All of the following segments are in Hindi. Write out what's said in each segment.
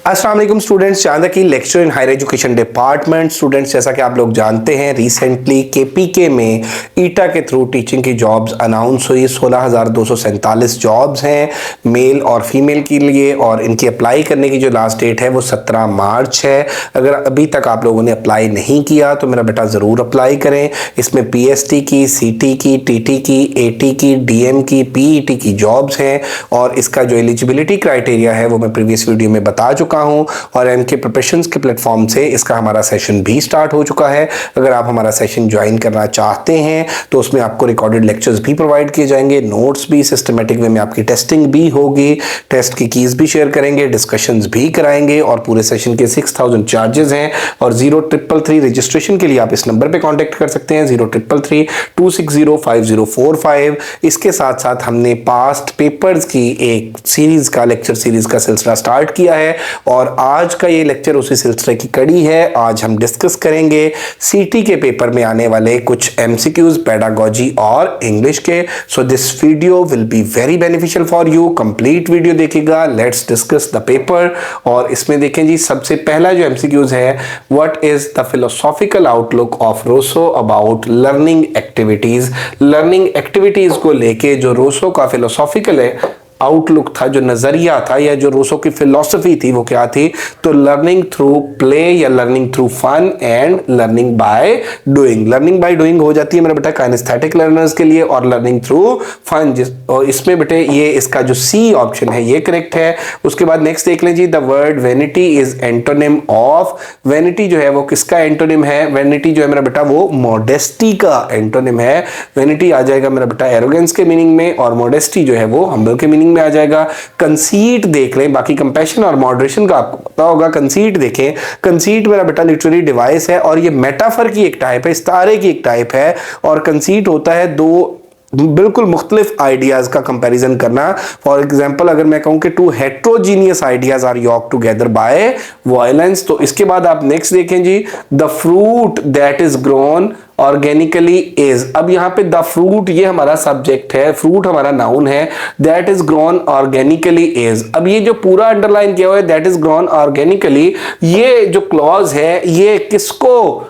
अस्सलाम वालेकुम स्टूडेंट्स, चांदा की lecture in higher education department. Students, जैसा कि आप लोग जानते हैं, रिसेंटली केपीके में ईटा के थ्रू टीचिंग की जॉब्स अनाउंस हुई। 16,247 जॉब्स हैं मेल और फीमेल के लिए, और इनकी अप्लाई करने की जो लास्ट डेट है वो 17 मार्च है। अगर अभी तक आप लोगों ने अप्लाई नहीं किया तो मेरा बेटा ज़रूर अप्लाई करें। इसमें पीएसटी की, सीटी की, टीटी की, एटी की, डीएम की, पीईटी की जॉब्स हैं, और इसका जो एलिजिबिलिटी क्राइटेरिया है वो मैं प्रीवियस वीडियो में बता चुका हूं, और एनके प्रिपरेशंस के प्लेटफॉर्म से इसका हमारा सेशन भी स्टार्ट हो चुका है। अगर आप हमारा सेशन ज्वाइन करना चाहते हैं तो उसमें आपको रिकॉर्डेड लेक्चर्स भी प्रोवाइड किए जाएंगे, नोट्स भी, सिस्टमेटिक वे में आपकी टेस्टिंग भी होगी, टेस्ट की कीज भी शेयर करेंगे, डिस्कशंस भी कराएंगे, और पूरे सेशन के 6000 चार्जेस हैं। और 0333 रजिस्ट्रेशन के लिए आप इस नंबर पे कांटेक्ट कर सकते हैं, 0333 2605045। इसके साथ साथ हमने पास्ट पेपर्स की एक सीरीज का, लेक्चर सीरीज का सिलसिला स्टार्ट किया है, और आज का ये लेक्चर उसी सिलसिले की कड़ी है। आज हम डिस्कस करेंगे सीटी के पेपर में आने वाले कुछ एमसीक्यूज पेडागोजी और इंग्लिश के। So this video will be very beneficial for you. Complete video देखिएगा। Let's discuss the paper. और इसमें देखें जी, सबसे पहला जो एमसीक्यूज है, what is the philosophical outlook of Rousseau about learning activities. Learning activities को लेके जो रोसो का फिलोसॉफिकल है आउटलुक था, जो नजरिया था, या जो रूसो की फिलॉसफी थी, वो क्या थी? तो लर्निंग थ्रू प्ले, या learning through fun, and learning by doing. Learning by doing हो जाती है मेरा बेटा काइनेस्थेटिक लर्नर्स के लिए, और लर्निंग थ्रू फन और इसमें बेटे ये इसका जो सी ऑप्शन है ये करेक्ट है। उसके बाद नेक्स्ट देख लीजिए, the word vanity is antonym of. Vanity जो है वो किसका एंटोनिम है? वेनिटी जो है मेरा बेटा वो मॉडेस्टी का एंटोनिम है। वेनिटी आ जाएगा मेरा बेटा एरोगेंस के मीनिंग में, और मॉडेस्टी जो है वो हम्बल के मीनिंग में आ जाएगा। कंसीट देख लें, बाकी कंपैशन और मॉडरेशन का आपको पता होगा। कंसीट देखें, कंसीट मेरा बेटा लिटरेरी डिवाइस है, और ये मेटाफर की एक टाइप है, इस्तारे की एक टाइप है। और कंसीट होता है दो बिल्कुल मुख्तलिफ आइडियाज का कंपैरिजन करना। फॉर एग्जांपल अगर मैं कहूं कि two heterogeneous ideas are yoke together by violence, तो इसके बाद आप नेक्स्ट देखें जी, the fruit that is grown organically is. अब यहां पे द फ्रूट ये हमारा सब्जेक्ट है, फ्रूट हमारा नाउन है, that is grown organically is. अब ये जो पूरा अंडरलाइन किया हुआ है दैट इज ग्रोन ऑर्गेनिकली, ये जो क्लॉज है ये किसको,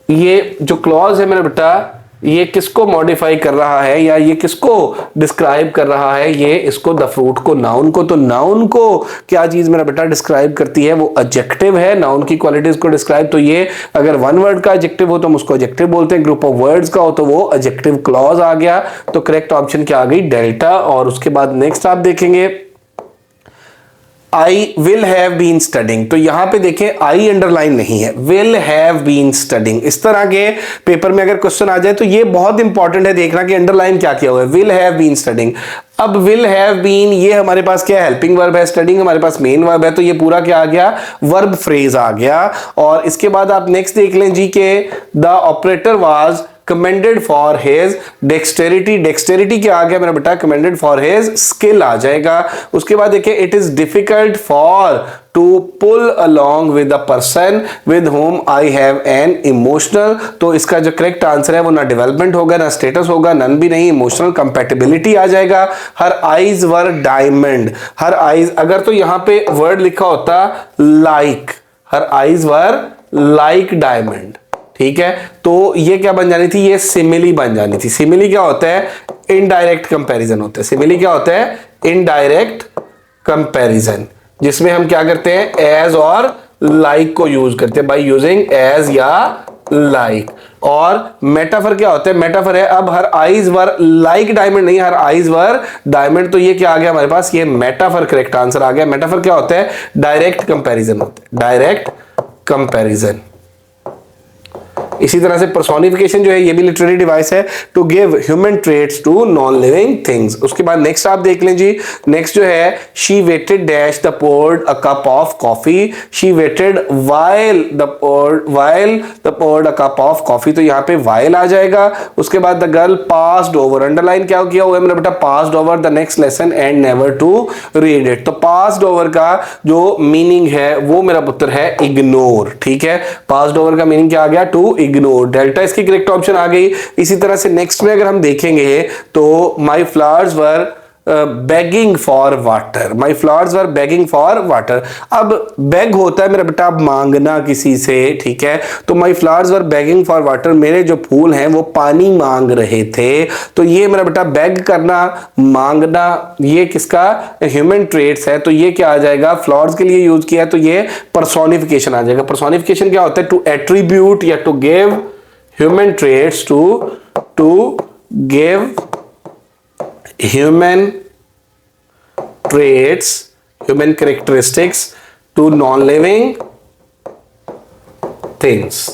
ये जो क्लॉज है मेरा बेटा ये किसको मॉडिफाई कर रहा है, या ये किसको डिस्क्राइब कर रहा है? ये इसको, द फ्रूट को, नाउन को। तो नाउन को क्या चीज मेरा बेटा डिस्क्राइब करती है? वो एडजेक्टिव है, नाउन की क्वालिटीज को डिस्क्राइब। तो ये अगर वन वर्ड का एडजेक्टिव हो तो हम उसको एडजेक्टिव बोलते हैं, ग्रुप ऑफ वर्ड्स का हो तो वो एडजेक्टिव क्लॉज आ गया। तो करेक्ट ऑप्शन क्या आ गई? डेल्टा। और उसके बाद नेक्स्ट आप देखेंगे, I will have been studying. तो यहां पे देखें आई अंडरलाइन नहीं है, विल हैव बीन स्टडिंग। इस तरह के पेपर में अगर क्वेश्चन आ जाए तो ये बहुत इंपॉर्टेंट है देखना कि अंडरलाइन क्या किया हुआ है, विल हैव बीन स्टडिंग। अब विल हैव बीन ये हमारे पास क्या है? हेल्पिंग वर्ब है। स्टडिंग हमारे पास मेन वर्ब है, तो ये पूरा क्या आ गया? वर्ब फ्रेज आ गया। और इसके बाद आप नेक्स्ट देख लें जी के the operator was commended for his dexterity। dexterity क्या आ गया मेरा बेटा? commended for his skill आ जाएगा। उसके बाद देखिए, it is difficult for to pull along with a person with whom I have an emotional। तो इसका जो करेक्ट आंसर है वो ना डेवलपमेंट होगा, ना स्टेटस होगा, नन भी नहीं, इमोशनल कंपेटिबिलिटी आ जाएगा। हर आईज वर डायमंड, हर आईज, अगर तो यहां पे वर्ड लिखा होता like, her eyes were like diamond, ठीक है, तो ये क्या बन जानी थी? ये सिमिली बन जानी थी। सिमिली क्या होता है? इनडायरेक्ट कंपैरिजन होता है। सिमिली क्या होता है? इनडायरेक्ट कंपैरिजन, जिसमें हम क्या करते हैं? एज और लाइक को यूज करते हैं, बाय यूजिंग एज या लाइक। और मेटाफर क्या होता है? मेटाफर है, अब her eyes were like diamond नहीं, हर आईज वर डायमंड। तो ये क्या आ गया हमारे पास? ये मेटाफर करेक्ट आंसर आ गया। मेटाफर क्या होता है? डायरेक्ट कंपैरिजन होता है, डायरेक्ट कंपैरिजन। इसी तरह से पर्सोनिफिकेशन जो है ये भी लिटरेरी डिवाइस है, to give human traits to non living things. उसके बाद नेक्स्ट आप देख लें जी, नेक्स्ट जो है, she waited dash the poured a cup of coffee. She waited while the poured a cup of coffee. तो यहाँ पे वाइल आ जाएगा। उसके बाद the girl passed over, underline क्या किया हुआ है मेरा बेटा? Passed over the next lesson and never to read it. तो पास्ड ओवर का जो मीनिंग है वो मेरा पुत्र है इग्नोर, ठीक है। पास्ड ओवर का मीनिंग क्या आ गया? To ignore. डेल्टा इसकी करेक्ट ऑप्शन आ गई। इसी तरह से नेक्स्ट में अगर हम देखेंगे तो my flowers were begging for water. My flowers were begging for water. अब beg होता है मेरा बेटा मांगना किसी से, ठीक है, तो my flowers were begging for water, मेरे जो फूल हैं वो पानी मांग रहे थे। तो ये मेरा बेटा beg करना, मांगना, ये किसका ह्यूमन ट्रेट्स है, तो ये क्या आ जाएगा, फ्लॉवर्स के लिए यूज किया, तो ये पर्सोनिफिकेशन आ जाएगा। पर्सोनिफिकेशन क्या होता है, टू एट्रीब्यूट या to give human traits, to give human traits, human characteristics to non-living things,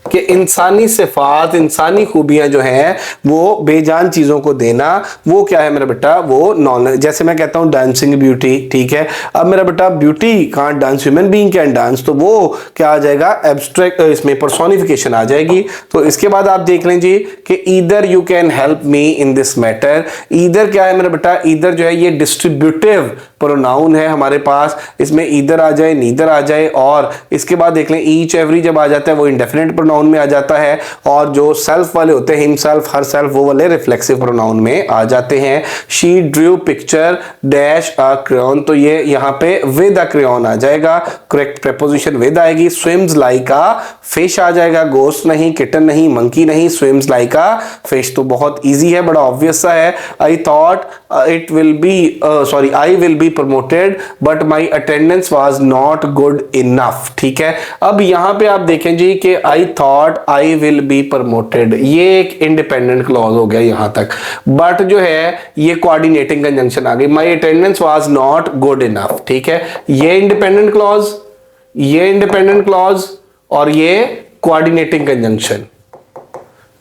कि इंसानी सिफात, इंसानी खूबियां जो हैं वो बेजान चीजों को देना, वो क्या है मेरा बेटा, वो नॉन, जैसे मैं कहता हूं डांसिंग ब्यूटी, ठीक है, अब मेरा बेटा beauty can't dance, human being can dance, तो वो क्या आ जाएगा, एब्स्ट्रैक्ट, इसमें पर्सोनिफिकेशन आ जाएगी। तो इसके बाद आप देख लें जी कि either you can help me in this matter. Either क्या है मेरा बेटा, ईदर जो है ये डिस्ट्रीब्यूटिव प्रोनाउन है हमारे पास, इसमें ईदर आ जाए, नीदर आ जाए, और इसके बाद देख लें ईच एवरी जब आ जाता है वो इंडेफिनिट प्रोनाउन में आ जाता है, और जो सेल्फ वाले होते हैं, हिमसेल्फ, हर सेल्फ, वो वाले रिफ्लेक्सिव प्रोनाउन में आ जाते हैं। She Drew picture dash a crayon, तो ये यहाँ पे विद अ क्रेयॉन आ जाएगा, करेक्ट प्रेपोजिशन विद आएगी। स्विम्स लाइक अ फिश आ जाएगा, गोस्ट नहीं, किटन नहीं, मंकी नहीं, स्विम्स लाइक अ फिश, तो बहुत इजी है, बड़ा ऑब्वियस सा है। I thought it will be sorry I will be promoted but my attendance was not good enough, ठीक है। अब यहां पे आप देखें जी कि I thought I will be promoted, ये एक इंडिपेंडेंट क्लॉज हो गया यहां तक, बट जो है ये कोऑर्डिनेटिंग कंजंक्शन आ गई, my attendance was not good enough, ठीक है। ये इंडिपेंडेंट क्लॉज, ये इंडिपेंडेंट क्लॉज, और ये कोऑर्डिनेटिंग कंजंक्शन,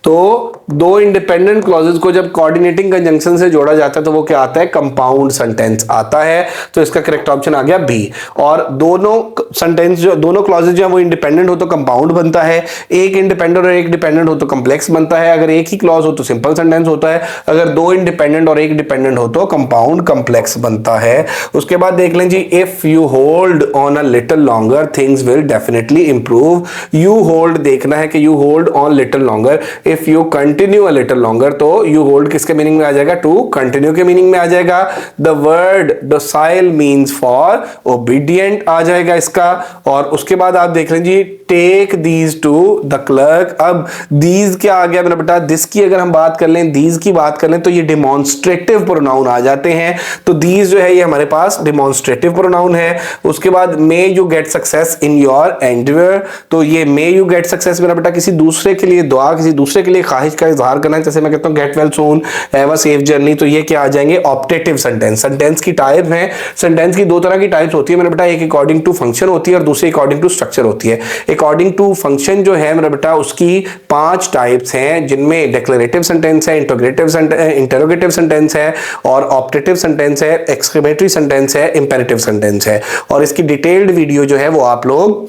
तो दो इंडिपेंडेंट क्लॉजेस को जब कोऑर्डिनेटिंग कंजंक्शन से जोड़ा जाता है तो वो क्या आता है, कंपाउंड सेंटेंस आता है। तो इसका करेक्ट ऑप्शन आ गया बी। और दोनों सेंटेंस जो, दोनों क्लॉजेस जो है वो इंडिपेंडेंट हो तो कंपाउंड बनता है, एक इंडिपेंडेंट और एक डिपेंडेंट हो तो कॉम्प्लेक्स बनता है, अगर एक ही क्लॉज हो तो सिंपल सेंटेंस होता है, अगर दो इंडिपेंडेंट और एक डिपेंडेंट हो तो कंपाउंड कॉम्प्लेक्स बनता है। उसके बाद देख लें जी, if you hold on a little longer things will definitely improve. You hold देखना है कि you hold on little longer, if you continue a little longer, तो यू होल्ड किसके मीनिंग में आ जाएगा, टू कंटिन्यू के मीनिंग में आ जाएगा। The word docile means for obedient आ जाएगा इसका। और उसके बाद आप देख लें जी, take these to the clerk. अब दीज क्या आ गया मेरा बेटा, दिस की अगर हम बात कर लें, दीज की बात कर लें तो ये डिमॉन्स्ट्रेटिव प्रोनाउन आ जाते हैं, तो दीज जो है ये हमारे पास डिमॉन्स्ट्रेटिव प्रोनाउन है। उसके बाद may you get success in your Endeavour, तो ये मे यू गेट सक्सेस मेरा बेटा किसी दूसरे के लिए दुआ, किसी दूसरे के लिए ख्वाहिश का इजहार करना है, जैसे मैं कहता हूं get well soon, have a safe journey, तो ये क्या आ जाएंगे, ऑप्टेटिव सेंटेंस। सेंटेंस की टाइप है, सेंटेंस की दो तरह की टाइप्स होती है मेरा बेटा, एक अकॉर्डिंग टू फंक्शन होती है और दूसरी अकॉर्डिंग टू स्ट्रक्चर होती है। अकॉर्डिंग टू फंक्शन जो है मेरा बेटा उसकी 5 टाइप्स हैं, जिनमें डिक्लेरेटिव सेंटेंस है, इंटरोगेटिव सेंटेंस है, और ऑप्टेटिव सेंटेंस है, एक्सक्लेमेटरी सेंटेंस है, इंपेरेटिव सेंटेंस है। और इसकी डिटेल्ड वीडियो जो है वो आप लोग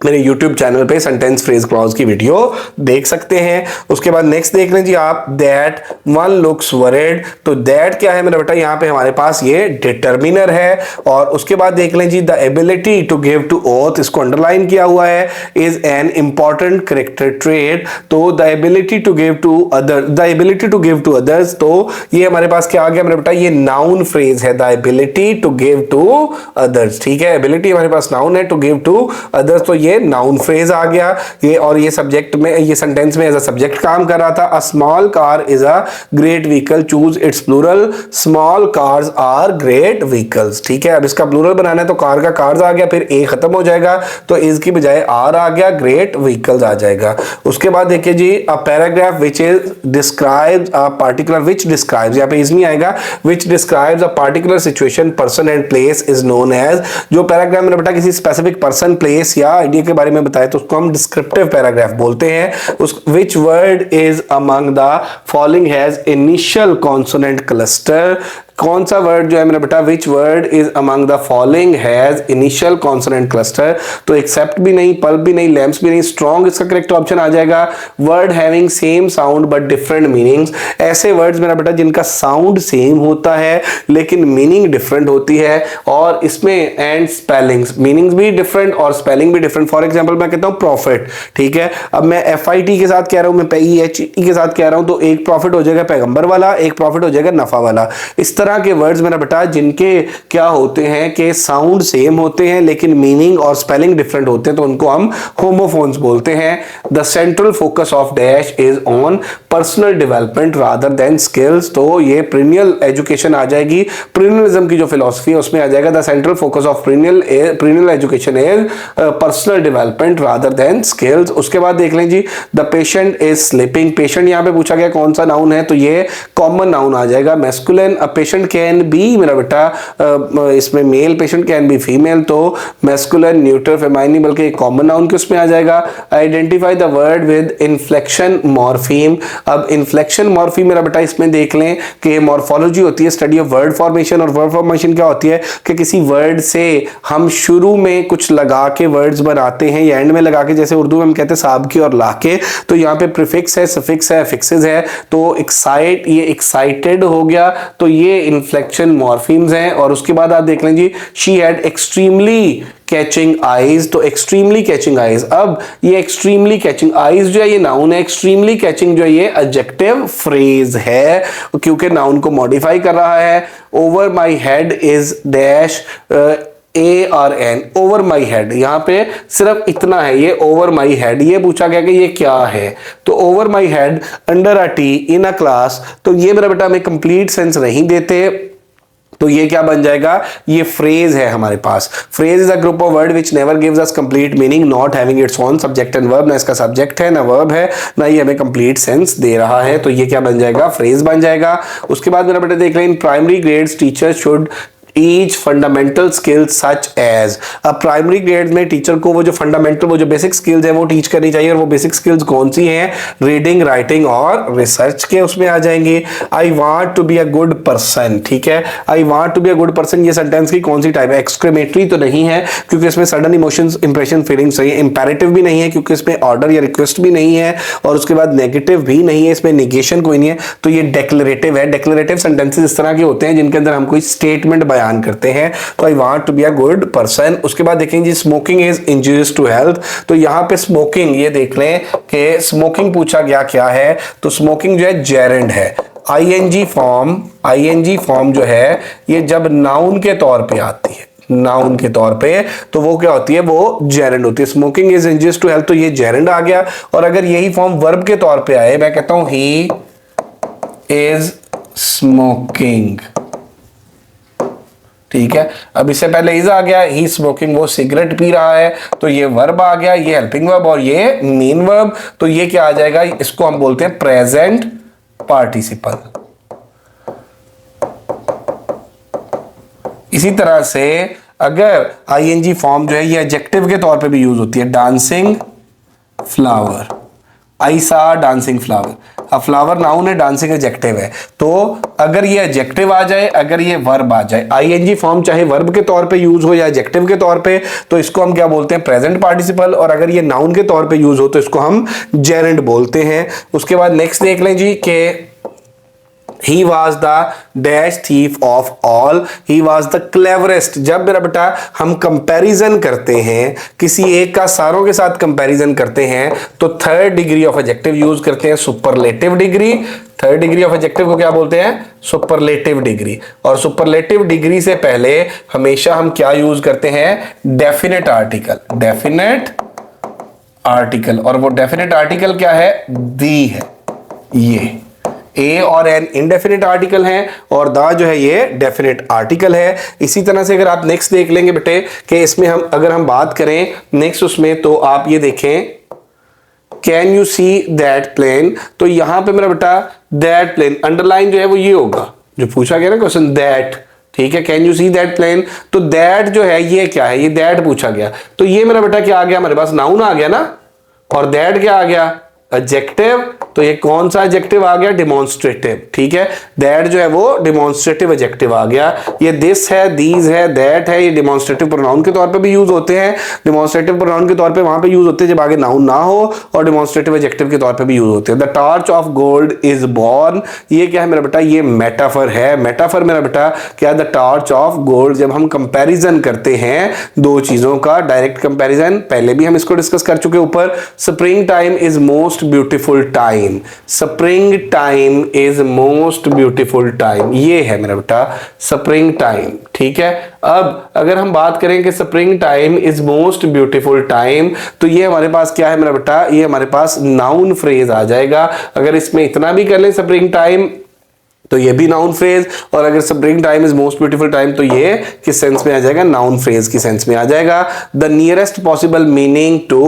मेरे YouTube चैनल पे सेंटेंस फ्रेज क्लॉज की वीडियो देख सकते हैं। उसके बाद नेक्स्ट देख लें जी आप, दैट वन लुक्स वरीड, तो दैट क्या है मेरा बेटा, यहाँ पे हमारे पास ये डिटर्मिनर है। और उसके बाद देख लें जी, the ability to give to oath, इसको अंडरलाइन किया हुआ है, is an important character trait, तो the ability to give to other, the ability to give to others, तो ये हमारे पास क्या आ गया मेरा बेटा, ये नाउन फ्रेज है, the ability to give to others, ठीक है। एबिलिटी हमारे पास नाउन है, टू गिव टू अदर्स, तो ये नाउन फ्रेज आ गया ये। और ये सब्जेक्ट में, ये सेंटेंस में एज अ सब्जेक्ट काम कर रहा था। A small car is a great vehicle, choose its plural, small cars are great vehicles, ठीक है। अब इसका प्लूरल बनाना है तो कार का कार्स आ गया, फिर ए खत्म हो जाएगा तो इज की बजाय आर आ गया, ग्रेट व्हीकल्स आ जाएगा। उसके बाद देखिए जी, a paragraph which is describes a particular, which describes, यहाँ पे इज नहीं आएगा, which describes a particular situation, person and place is known as, जो पैराग्राफ में बेटा किसी स्पेसिफिक पर्सन, प्लेस या आइडिया के बारे में बताए तो उसको हम डिस्क्रिप्टिव पैराग्राफ बोलते हैं। उस which word is among the following has initial consonant cluster, कौन सा वर्ड जो है मेरा बेटा, which word is among the following has initial consonant cluster, तो एक्सेप्ट भी नहीं, पल्प भी नहीं, लैम्प्स भी नहीं, स्ट्रॉन्ग इसका करेक्ट ऑप्शन आ जाएगा। Word having same sound but different meanings, ऐसे वर्ड्स मेरा बेटा जिनका साउंड सेम होता है लेकिन मीनिंग डिफरेंट होती है, और इसमें एंड स्पेलिंग्स, मीनिंग्स भी डिफरेंट और स्पेलिंग भी डिफरेंट। फॉर एग्जांपल मैं कहता हूं प्रॉफिट, ठीक है, अब मैं FIT के साथ कह रहा हूं, मैं PEHT के साथ कह रहा हूं, तो एक प्रॉफिट हो जाएगा पैगंबर वाला, एक प्रॉफिट हो जाएगा नफा वाला। इस तरह के वर्ड्स मेरा बेटा जिनके क्या होते हैं कि साउंड सेम होते हैं लेकिन मीनिंग और स्पेलिंग डिफरेंट होते हैं, तो उनको हम होमोफोन्स बोलते हैं। The central focus of dash is on personal development rather than skills, तो ये प्रीनियल एजुकेशन आ जाएगी, प्रीनियलिज्म की जो फिलॉसफी है उसमें आ जाएगा। The central focus of perennial education is personal development rather than skills. उसके बाद देख लें जी, the patient is sleeping, patient यहां पे पूछा गया कौन सा नाउन है, तो ये कॉमन नाउन आ जाएगा, masculine. A patient can be मेरा बेटा इसमें male patient can be female, तो मैस्कुलिन न्यूट्रल फेमाइन बल्कि कॉमन नाउन के उसमें आ जाएगा। Identify the word with inflection morpheme, अब इन्फ्लेक्शन मॉर्फीम मेरा बेटा इसमें देख लें कि मॉर्फोलॉजी होती है स्टडी ऑफ वर्ड फॉर्मेशन, और वर्ड फॉर्मेशन क्या होती है कि किसी वर्ड से हम शुरू में कुछ लगा के वर्ड्स बनाते हैं या एंड में लगा के, जैसे उर्दू में हम कहते हैं साब के और ला के, तो यहाँ पे प्रीफिक्स है, सफिक्स है, फिक्सेस है, तो एक्साइट, ये एक्साइटेड हो गया, तो ये इन्फ्लेक्शन मॉर्फीम्स हैं। और उसके बाद आप देख लें जी, she had extremely catching eyes, तो एक्सट्रीमली कैचिंग आईज, अब ये एक्सट्रीमली कैचिंग आईज जो है ये नाउन है, एक्सट्रीमली कैचिंग जो है ये एडजेक्टिव फ्रेज है क्योंकि नाउन को मॉडिफाई कर रहा है। Over my head is dash ARN, over my head, यहां पे सिर्फ इतना है, ये ओवर माई हेड, ये पूछा गया कि ये क्या है, तो over my head under a T in a class, तो ये मेरा बेटा हमें कंप्लीट सेंस नहीं देते, तो ये क्या बन जाएगा, ये फ्रेज है हमारे पास। Phrase is a group of word which never gives us complete meaning, not having its own subject and verb, ना इसका सब्जेक्ट है ना वर्ब है, ना ये हमें कंप्लीट सेंस दे रहा है, तो ये क्या बन जाएगा, फ्रेज बन जाएगा। उसके बाद मेरा बेटा देख लें, in primary grades teachers should each fundamental skills such as, अब प्राइमरी ग्रेड में टीचर को वो जो फंडामेंटल, वो जो बेसिक स्किल्स है वो टीच करनी चाहिए, और वो बेसिक स्किल्स कौन सी हैं, रीडिंग, राइटिंग और रिसर्च के उसमें आ जाएंगे। I want to be a good person, ठीक है, I want to be a good person, ये सेंटेंस की कौन सी टाइप है, एक्सक्लेमेटरी तो नहीं है क्योंकि इसमें सडन इमोशंस, इंप्रेशन, फीलिंग्स चाहिए, इंपेरेटिव भी नहीं है क्योंकि इसमें ऑर्डर या रिक्वेस्ट भी नहीं है, और उसके बाद नेगेटिव भी नहीं है, इसमें निगेशन कोई नहीं है, तो ये डेक्लरेटिव है। डेक्लरेटिव सेंटेंसेस इस तरह के होते हैं जिनके अंदर हम कोई स्टेटमेंट बयान करते हैं, तो I want to be a good person. उसके बाद देखेंगे smoking is injurious to health, तो यहां पे स्मोकिंग, ये देख लें कि स्मोकिंग पूछा गया क्या है, तो स्मोकिंग जो है जेरेंड है। ING फॉर्म जो है ये जब नाउन के तौर पे आती है, नाउन के तौर पे, तो वो क्या होती है, वो जेरेंड होती है। Smoking is injurious to health, तो ये जेरेंड आ गया। और अगर यही फॉर्म वर्ब के तौर पे आए, मैं कहता हूं ही इज स्मोकिंग, ठीक है, अब इससे पहले इज आ गया, ही स्मोकिंग, वो सिगरेट पी रहा है, तो ये वर्ब आ गया, ये हेल्पिंग वर्ब और ये मीन वर्ब, तो ये क्या आ जाएगा, इसको हम बोलते हैं प्रेजेंट पार्टिसिपल। इसी तरह से अगर ING फॉर्म जो है ये एडजेक्टिव के तौर पे भी यूज होती है, डांसिंग फ्लावर, आई सा डांसिंग फ्लावर, अब फ्लावर नाउन है, डांसिंग एडजेक्टिव है, तो अगर ये एडजेक्टिव आ जाए, अगर ये वर्ब आ जाए, ING फॉर्म चाहे वर्ब के तौर पे यूज हो या एडजेक्टिव के तौर पे, तो इसको हम क्या बोलते हैं, प्रेजेंट पार्टिसिपल, और अगर ये नाउन के तौर पे यूज हो तो इसको हम जेरेंड बोलते हैं। उसके बाद नेक्स्ट देख लें जी कि He was the dash thief of all, he was the cleverest, जब मेरा बेटा हम कंपैरिजन करते हैं, किसी एक का सारों के साथ कंपैरिजन करते हैं, तो third degree of adjective use करते हैं, superlative degree. Third degree of adjective को क्या बोलते हैं, सुपरलेटिव डिग्री। और सुपरलेटिव डिग्री से पहले हमेशा हम क्या यूज करते हैं, डेफिनेट आर्टिकल, डेफिनेट आर्टिकल, और वो डेफिनेट आर्टिकल क्या है, दी है, ये ए और एन इंडेफिनिट आर्टिकल हैं और दा जो है ये डेफिनेट आर्टिकल है। इसी तरह से अगर आप नेक्स्ट देख लेंगे बेटे कि इसमें हम अगर हम बात करें नेक्स्ट उसमें, तो आप ये देखें can you see that plane, तो यहां पे मेरा बेटा दैट प्लेन अंडरलाइन जो है वो ये होगा जो पूछा गया ना क्वेश्चन, दैट, ठीक है, can you see that plane, तो दैट जो है ये क्या है, ये दैट पूछा गया, तो ये मेरा बेटा क्या आ गया, हमारे पास नाउन आ गया ना, और दैट क्या आ गया, एडजेक्टिव, तो ये कौन सा एडजेक्टिव आ गया? डिमॉन्स्ट्रेटिव, ठीक है। दैट जो है वो डिमॉन्स्ट्रेटिव एडजेक्टिव आ गया। ये दिस है, दीज है, दैट है, ये डिमॉन्स्ट्रेटिव प्रोनाउन के तौर पे भी यूज होते हैं। डिमॉन्स्ट्रेटिव प्रोनाउन के तौर पे वहां पे यूज होते हैं जब आगे नाउन ना हो, और डिमॉन्स्ट्रेटिव एडजेक्टिव के तौर पे भी यूज होते हैं। The torch of gold is born, ये क्या है मेरा बेटा? ये मेटाफर है। मेटाफर मेरा बेटा क्या? The torch of gold. जब हम कंपैरिजन करते हैं दो चीजों का, डायरेक्ट कंपैरिजन, पहले भी हम इसको डिस्कस कर चुके ऊपर। Spring time is most beautiful time, spring time is most beautiful time, ये है मेरा बेटा स्प्रिंग टाइम, ठीक है। अब अगर हम बात करें कि spring time is most beautiful time, तो ये हमारे पास क्या है मेरा बेटा? ये हमारे पास नाउन फ्रेज आ जाएगा। अगर इसमें इतना भी कर लें स्प्रिंग टाइम, तो ये भी नाउन फ्रेज, और अगर spring time is most beautiful time, तो ये किस सेंस में आ जाएगा? नाउन फ्रेज की सेंस में आ जाएगा। The nearest possible meaning to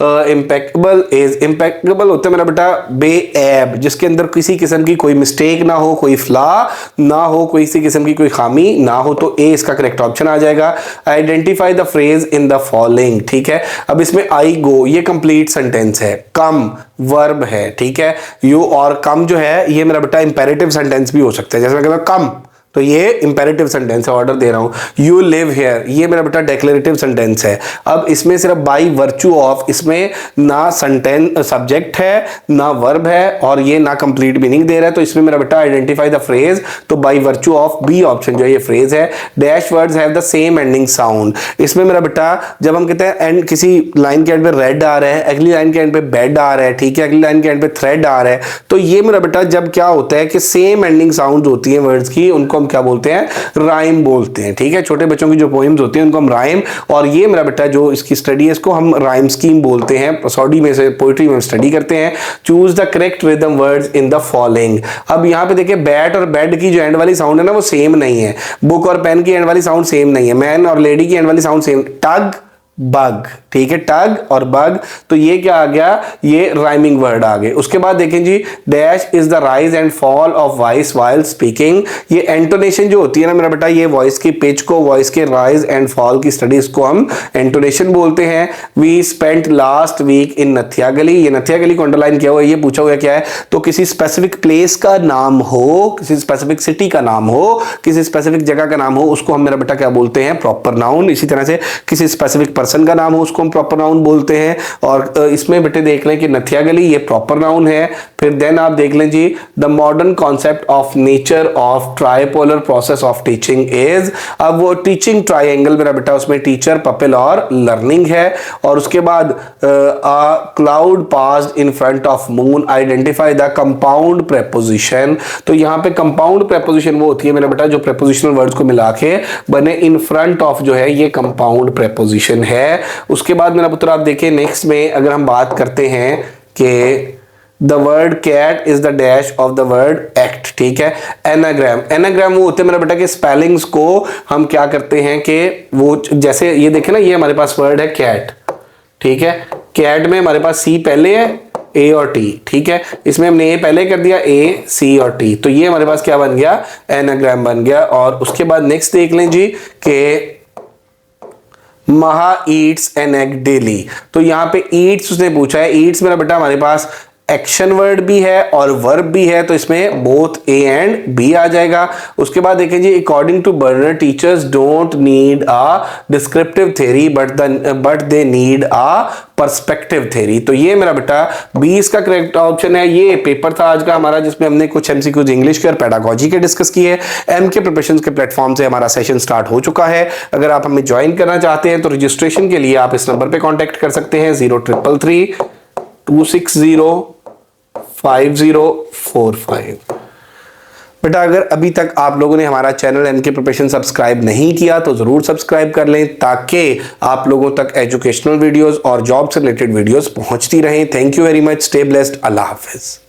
impeccable is, impeccable होता है मेरा बेटा बेऐब, जिसके अंदर किसी किस्म की कोई मिस्टेक ना हो, कोई फ्ला ना हो, कोई किसी किस्म की कोई खामी ना हो, तो ए इसका करेक्ट ऑप्शन आ जाएगा। Identify the phrase in the following, ठीक है। अब इसमें आई गो, ये कंप्लीट सेंटेंस है। कम वर्ब है, ठीक है। यू और कम जो है ये मेरा बेटा इंपेरेटिव सेंटेंस भी हो सकता है। जैसे मैं कहता हूं कम, तो ये इंपेरेटिव सेंटेंस है, ऑर्डर दे रहा हूं। यू लिव हियर, ये मेरा बेटा डेक्लेरेटिव सेंटेंस है। अब इसमें सिर्फ बाई वर्च्यू ऑफ, इसमें ना सेंटेंस सब्जेक्ट है ना वर्ब है, और ये ना कंप्लीट मीनिंग दे रहा है, तो इसमें मेरा बेटा आइडेंटिफाई द फ्रेज, तो by virtue of B option जो है ये फ्रेज है। Dash words have the same ending sound, इसमें मेरा बेटा जब हम कहते हैं एंड, किसी लाइन के एंड पे रेड आ रहा है, अगली लाइन के एंड पे बेड आ रहा है, ठीक है, अगली लाइन के एंड पे थ्रेड आ रहा है, तो ये मेरा बेटा जब क्या होता है कि सेम एंडिंग साउंड होती है वर्ड्स की, उनको क्या बोलते हैं? राइम बोलते हैं, ठीक है। छोटे बच्चों की जो पोएम्स होती हैं उनको हम राइम, और ये मेरा बेटा जो इसकी स्टडी है इसको हम राइम स्कीम बोलते हैं। प्रोसोडी में से पोएट्री में स्टडी करते हैं। Choose the correct rhythm words in the following. अब यहां पे देखिए बैट और बेड की जो एंड वाली साउंड है ना वो सेम नहीं है। बुक और पेन की एंड वाली साउंड सेम नहीं है। मैन और लेडी की एंड वाली साउंड सेम। टग बग, ठीक है, टग और बग, तो ये क्या आ गया? ये राइमिंग वर्ड आ गए। उसके बाद देखें जी, dash is the rise and fall of voice while speaking, ये एंटोनेशन जो होती है ना मेरा बेटा, ये वॉइस की पिच को, वॉइस के राइज एंड फॉल की स्टडीज को हम एंटोनेशन बोलते हैं। वी स्पेंट लास्ट वीक इन नथिया गली, ये नथिया गली को अंडरलाइन किया हुआ है, ये पूछा हुआ क्या है? तो किसी स्पेसिफिक प्लेस का नाम हो, किसी स्पेसिफिक सिटी का नाम हो, किसी स्पेसिफिक जगह का नाम हो, उसको हम मेरा बेटा क्या बोलते हैं? Proper noun. इसी तरह से किसी स्पेसिफिक पर्सन का नाम हो उसको हम प्रॉपर नाउन बोलते हैं। और इसमें बेटे देख लें कि नथिया गली ये प्रॉपर नाउन है। फिर देन आप देख लें जी, the modern concept of nature of tripolar process of teaching is, अब वो टीचिंग ट्राइंगल मेरा बेटा उसमें टीचर, पपिल और लर्निंग है। और उसके बाद cloud passed in front of moon, identify the compound preposition, तो यहां पे कंपाउंड प्रेपोजिशन वो होती है मेरा बेटा जो प्रेपोजिशनल वर्ड्स को मिला के बने। इन फ्रंट ऑफ जो है ये कंपाउंड प्रेपोजिशन है। उसके बाद मेरा पुत्र आप देखिए नेक्स्ट में अगर हम बात करते हैं कि the word cat is the dash of the word act, ठीक है। एनाग्राम, एनाग्राम वो होते हैं मेरा बेटा के स्पेलिंग्स को हम क्या करते हैं कि वो, जैसे ये देखे ना, ये हमारे पास वर्ड है कैट, ठीक है। कैट में हमारे पास सी पहले है, ए और टी, ठीक है। इसमें हमने ए पहले कर दिया, ए सी और टी, तो ये हमारे पास क्या बन गया? एनाग्राम बन गया। और उसके बाद नेक्स्ट देख लें जी कि महा ईट्स एन एग डेली, तो यहां पे ईट्स उसने पूछा है। ईट्स मेरा बेटा हमारे पास एक्शन वर्ड भी है और वर्ब भी है, तो इसमें बोथ ए एंड बी आ जाएगा। उसके बाद देखें जी, according to Bruner teachers don't need a descriptive theory but they need a perspective theory, तो ये मेरा बेटा बी इसका करेक्ट ऑप्शन है। ये पेपर था आज का हमारा जिसमें हमने कुछ एमसीक्यूज इंग्लिश के और पेडागोजी के डिस्कस किए। एम के प्रिपरेशन के प्लेटफॉर्म से हमारा सेशन स्टार्ट हो चुका है। अगर आप हमें ज्वाइन करना चाहते हैं तो रजिस्ट्रेशन के लिए आप इस नंबर पे कांटेक्ट कर सकते हैं 0333-260-5045। बेटा अगर अभी तक आप लोगों ने हमारा चैनल एमके प्रिपरेशन सब्सक्राइब नहीं किया तो जरूर सब्सक्राइब कर लें ताकि आप लोगों तक एजुकेशनल वीडियोस और जॉब से रिलेटेड वीडियोस पहुंचती रहें। Thank you very much, stay blessed, Allah Hafiz.